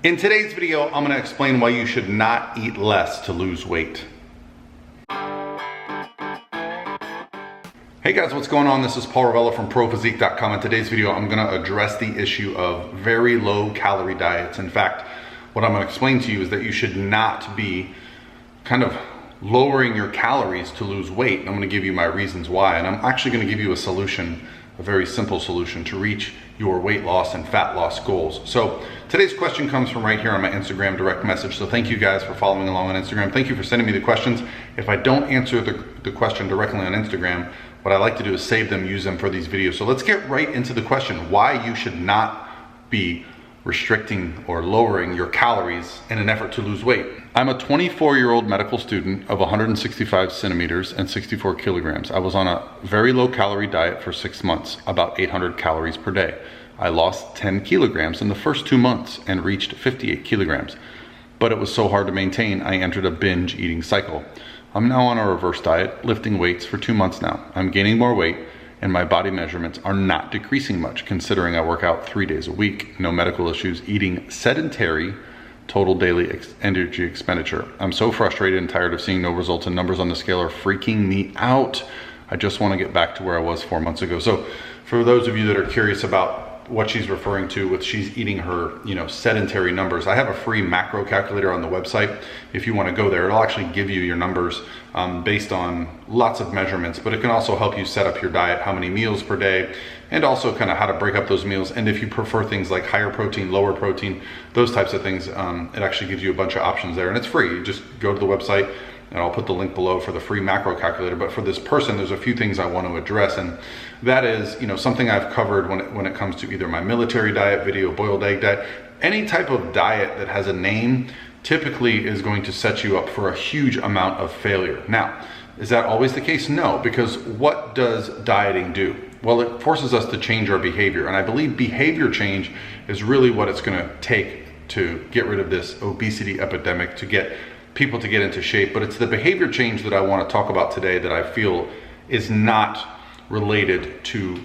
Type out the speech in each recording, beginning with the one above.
In today's video, I'm going to explain why you should not eat less to lose weight. Hey guys, what's going on? This is Paul Ravella from ProPhysique.com. In today's video, I'm going to address the issue of very low calorie diets. In fact, what I'm going to explain to you is that you should not be kind of lowering your calories to lose weight. And I'm going to give you my reasons why. And I'm actually going to give you a solution, a very simple solution to reach your weight loss and fat loss goals. So today's question comes from right here on my Instagram direct message. So thank you guys for following along on Instagram. Thank you for sending me the questions. If I don't answer the question directly on Instagram, what I like to do is save them, use them for these videos. So let's get right into the question, why you should not be restricting or lowering your calories in an effort to lose weight. I'm a 24-year-old medical student of 165 centimeters and 64 kilograms. I was on a very low calorie diet for 6 months, about 800 calories per day. I lost 10 kilograms in the first 2 months and reached 58 kilograms. But it was so hard to maintain, I entered a binge eating cycle. I'm now on a reverse diet, lifting weights for 2 months now. I'm gaining more weight and my body measurements are not decreasing much considering I work out 3 days a week, no medical issues, eating sedentary, total daily energy expenditure. I'm so frustrated and tired of seeing no results, and numbers on the scale are freaking me out. I just want to get back to where I was 4 months ago. So for those of you that are curious about what she's referring to with she's eating her, sedentary numbers, I have a free macro calculator on the website. If you want to go there, it'll actually give you your numbers based on lots of measurements, but it can also help you set up your diet, how many meals per day, and also kind of how to break up those meals. And if you prefer things like higher protein, lower protein, those types of things, it actually gives you a bunch of options there, and it's free. You just go to the website, and I'll put the link below for the free macro calculator. But for this person, there's a few things I want to address, and that is, something I've covered when it comes to either my military diet video, boiled egg diet. Any type of diet that has a name typically is going to set you up for a huge amount of failure. Now, is that always the case? No, because what does dieting do? Well, it forces us to change our behavior, and I believe behavior change is really what it's going to take to get rid of this obesity epidemic, to get people to get into shape. But it's the behavior change that I want to talk about today that I feel is not related to,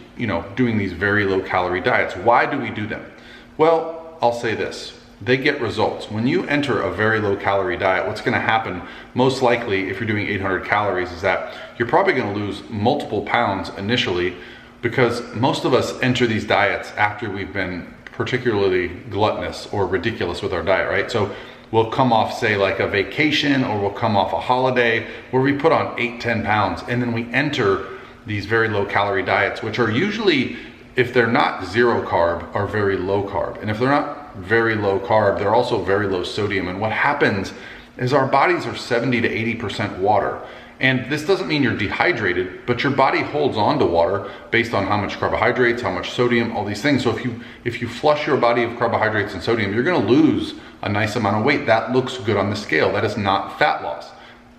doing these very low calorie diets. Why do we do them? Well, I'll say this. They get results. When you enter a very low calorie diet, what's going to happen most likely if you're doing 800 calories is that you're probably going to lose multiple pounds initially, because most of us enter these diets after we've been particularly gluttonous or ridiculous with our diet, right? So we'll come off, say, like a vacation, or we'll come off a holiday where we put on 8-10 pounds, and then we enter these very low calorie diets, which are usually, if they're not zero carb, are very low carb. And if they're not very low carb, they're also very low sodium. And what happens is our bodies are 70 to 80% water. And this doesn't mean you're dehydrated, but your body holds on to water based on how much carbohydrates, how much sodium, all these things. So if you flush your body of carbohydrates and sodium, you're gonna lose a nice amount of weight. That looks good on the scale. That is not fat loss.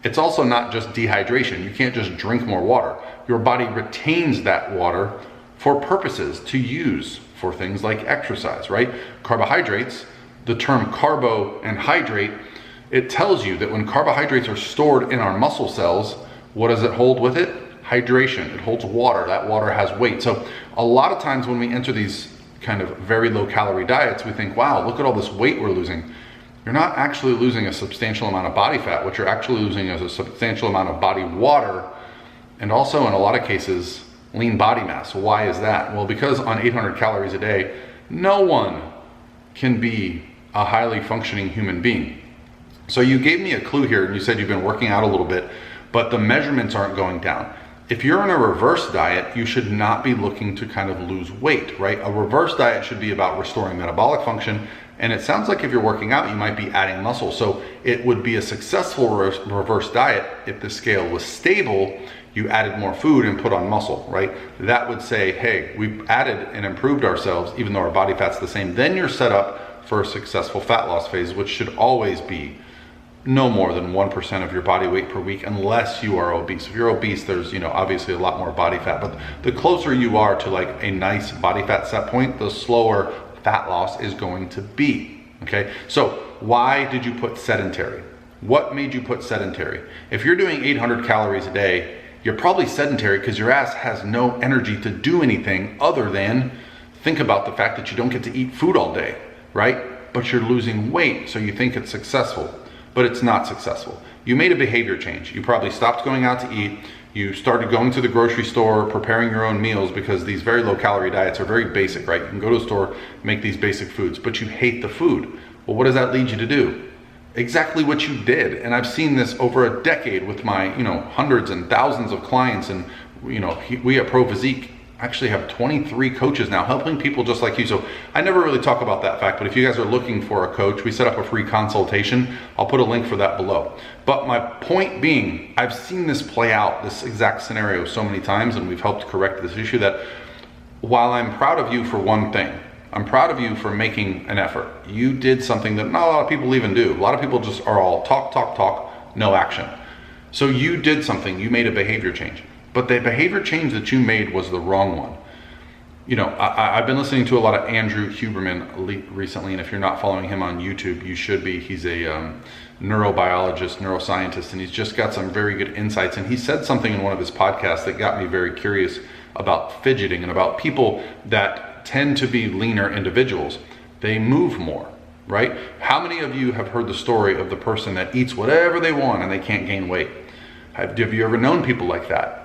It's also not just dehydration. You can't just drink more water. Your body retains that water for purposes to use for things like exercise, right? Carbohydrates, the term carbo and hydrate, it tells you that when carbohydrates are stored in our muscle cells, what does it hold with it? Hydration. It holds water. That water has weight. So a lot of times when we enter these kind of very low calorie diets, we think, wow, look at all this weight we're losing. You're not actually losing a substantial amount of body fat. What you're actually losing is a substantial amount of body water, and also in a lot of cases, lean body mass. Why is that? Well, because on 800 calories a day, no one can be a highly functioning human being. So you gave me a clue here, and you said you've been working out a little bit, but the measurements aren't going down. If you're in a reverse diet, you should not be looking to kind of lose weight, right? A reverse diet should be about restoring metabolic function. And it sounds like if you're working out, you might be adding muscle. So it would be a successful reverse diet if the scale was stable, you added more food and put on muscle, right? That would say, hey, we've added and improved ourselves, even though our body fat's the same. Then you're set up for a successful fat loss phase, which should always be no more than 1% of your body weight per week, unless you are obese. If you're obese, there's obviously a lot more body fat, but the closer you are to like a nice body fat set point, the slower fat loss is going to be, okay? So why did you put sedentary? What made you put sedentary? If you're doing 800 calories a day, you're probably sedentary because your ass has no energy to do anything other than think about the fact that you don't get to eat food all day, right? but you're losing weight, so you think it's successful, but it's not successful. You made a behavior change. You probably stopped going out to eat. You started going to the grocery store, preparing your own meals, because these very low calorie diets are very basic, right? You can go to a store, make these basic foods, but you hate the food. Well, what does that lead you to do? Exactly what you did. And I've seen this over a decade with my, hundreds and thousands of clients. And, we at Pro Physique actually have 23 coaches now helping people just like you. So I never really talk about that fact, but if you guys are looking for a coach, we set up a free consultation. I'll put a link for that below. But my point being, I've seen this play out, this exact scenario, so many times, and we've helped correct this issue, that while I'm proud of you for one thing, I'm proud of you for making an effort. You did something that not a lot of people even do. A lot of people just are all talk, no action. So you did something, you made a behavior change. But the behavior change that you made was the wrong one. I've been listening to a lot of Andrew Huberman recently, and if you're not following him on YouTube, you should be. He's a neurobiologist, neuroscientist, and he's just got some very good insights. And he said something in one of his podcasts that got me very curious about fidgeting and about people that tend to be leaner individuals. They move more, right? How many of you have heard the story of the person that eats whatever they want and they can't gain weight? Have you ever known people like that?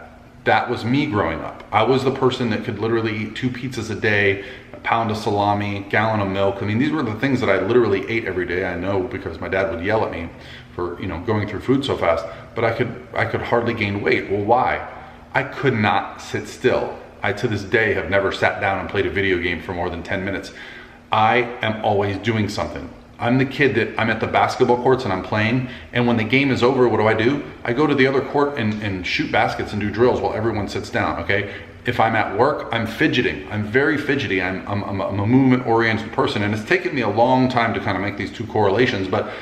That was me growing up. I was the person that could literally eat 2 pizzas a day, a pound of salami, gallon of milk. I mean, these were the things that I literally ate every day. I know, because my dad would yell at me for, going through food so fast, but I could hardly gain weight. Well, why? I could not sit still. I, to this day, have never sat down and played a video game for more than 10 minutes. I am always doing something. I'm the kid that I'm at the basketball courts and I'm playing, and when the game is over, what do? I go to the other court and shoot baskets and do drills while everyone sits down, okay? If I'm at work, I'm fidgeting. I'm very fidgety. I'm a movement-oriented person, and it's taken me a long time to kind of make these two correlations, but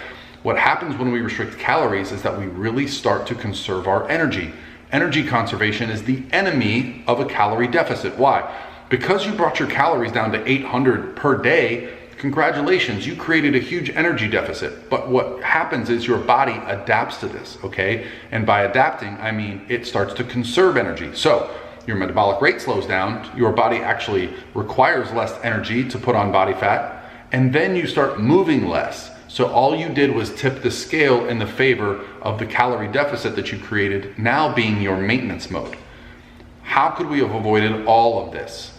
what happens when we restrict calories is that we really start to conserve our energy. Energy conservation is the enemy of a calorie deficit. Why? Because you brought your calories down to 800 per day, congratulations, you created a huge energy deficit. But what happens is your body adapts to this, okay? And by adapting, I mean it starts to conserve energy. So your metabolic rate slows down, your body actually requires less energy to put on body fat, and then you start moving less. So all you did was tip the scale in the favor of the calorie deficit that you created now being your maintenance mode. How could we have avoided all of this?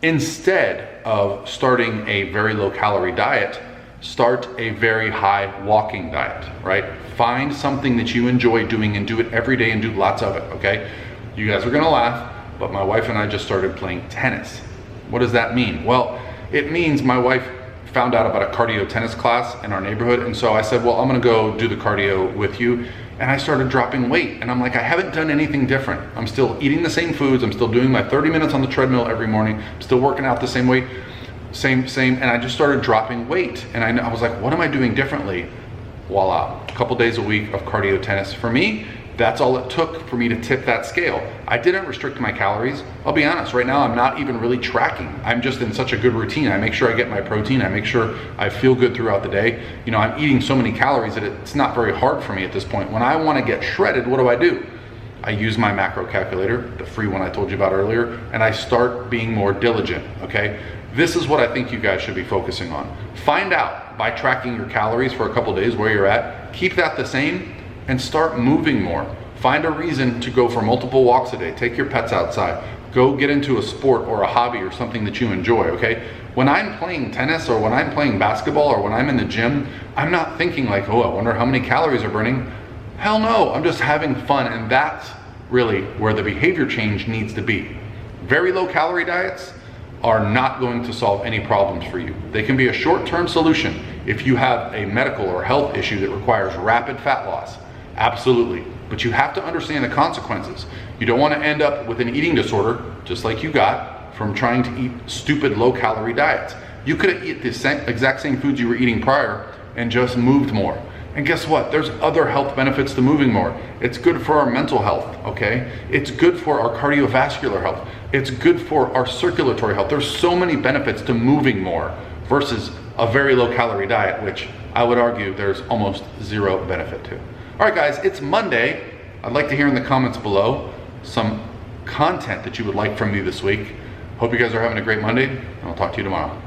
Instead of starting a very low calorie diet, start a very high walking diet, right? Find something that you enjoy doing and do it every day and do lots of it, okay? You guys are gonna laugh, but my wife and I just started playing tennis. What does that mean? Well, it means my wife found out about a cardio tennis class in our neighborhood, and so I said, well, I'm gonna go do the cardio with you. And I started dropping weight, and I'm like, I haven't done anything different. I'm still eating the same foods, I'm still doing my 30 minutes on the treadmill every morning, I'm still working out the same weight, same, and I just started dropping weight. And I was like, what am I doing differently? Voila, a couple days a week of cardio tennis. For me, that's all it took for me to tip that scale. I didn't restrict my calories. I'll be honest, right now I'm not even really tracking. I'm just in such a good routine. I make sure I get my protein. I make sure I feel good throughout the day. I'm eating so many calories that it's not very hard for me at this point. When I want to get shredded, what do? I use my macro calculator, the free one I told you about earlier, and I start being more diligent, okay? This is what I think you guys should be focusing on. Find out by tracking your calories for a couple days where you're at, keep that the same, and start moving more. Find a reason to go for multiple walks a day. Take your pets outside. Go get into a sport or a hobby or something that you enjoy, okay? When I'm playing tennis or when I'm playing basketball or when I'm in the gym, I'm not thinking like, oh, I wonder how many calories are burning. Hell no, I'm just having fun, and that's really where the behavior change needs to be. Very low calorie diets are not going to solve any problems for you. They can be a short-term solution if you have a medical or health issue that requires rapid fat loss. Absolutely, but you have to understand the consequences. You don't want to end up with an eating disorder, just like you got from trying to eat stupid low-calorie diets. You could have eaten the exact same foods you were eating prior and just moved more. And guess what? There's other health benefits to moving more. It's good for our mental health, okay? It's good for our cardiovascular health. It's good for our circulatory health. There's so many benefits to moving more versus a very low-calorie diet, which I would argue there's almost zero benefit to. All right, guys, it's Monday. I'd like to hear in the comments below some content that you would like from me this week. Hope you guys are having a great Monday, and I'll talk to you tomorrow.